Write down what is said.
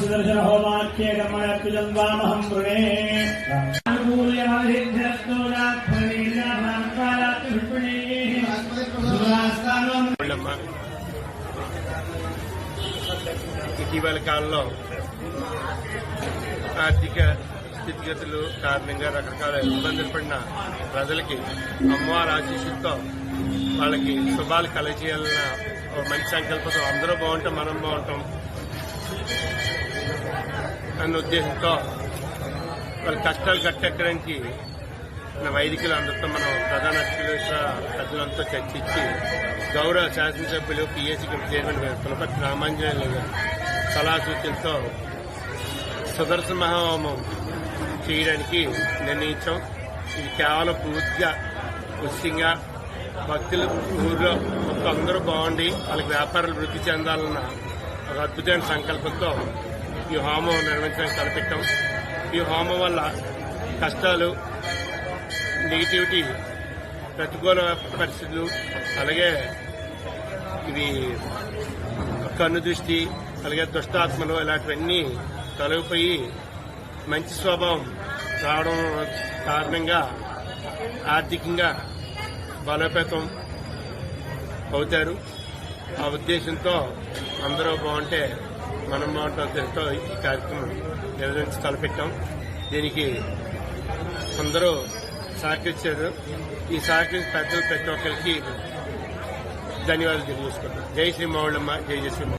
సుదర్శన హోమాఖ్యే కర్మణ్యజన్వామహం వృణే ఇటీవల కాలంలో ఆర్థిక స్థితిగతులు కారణంగా రకరకాల ఇబ్బందులు పడిన ప్రజలకి అమ్మవారి ఆశీస్సులతో వాళ్ళకి శుభాలు కలగజేయాలన్న ఒక మంచి సంకల్పంతో అందరూ బాగుంటాం మనం బాగుంటాం అన్న ఉద్దేశంతో వాళ్ళ కష్టాలు కట్టెక్కడానికి వైదికులు అందరితో మనం ప్రధాన ప్రజలంతా చర్చించి గౌరవ శాసనసభ్యులు PSC committee chairman Pulaparthi Ramanjaneyulu గారు సలహా సూచనతో సుదర్శన మహాహోమం చేయడానికి నిర్ణయించాం. ఇది కేవలం పూర్తిగా ఉచితంగా భక్తులు ఊర్లో మొత్తం అందరూ బాగుండి వాళ్ళకి వ్యాపారాలు వృద్ధి చెందాలన్న ఒక అద్భుతమైన సంకల్పంతో ఈ హోమం నిర్వహించడానికి తలపెట్టాం. ఈ హోమం వల్ల కష్టాలు, నెగిటివిటీ, ప్రతికూల పరిస్థితులు, అలాగే ఇది కన్ను దృష్టి, అలాగే దుష్టాత్మలు ఇలాంటివన్నీ తొలగిపోయి మంచి స్వభావం రావడం కారణంగా ఆర్థికంగా బలోపేతం అవుతారు. ఆ ఉద్దేశంతో అందరూ బాగుంటే మనం బాగుంటే ఉద్దేశంతో ఈ కార్యక్రమం నిర్వహించి తలపెట్టాం. దీనికి అందరూ సహకరించారు. ఈ సహకరించి పెద్దలు ప్రతి ఒక్కరికి ధన్యవాదాలు తెలియజేసుకుంటాం. జై శ్రీ మౌళమ్మ, జై శ్రీ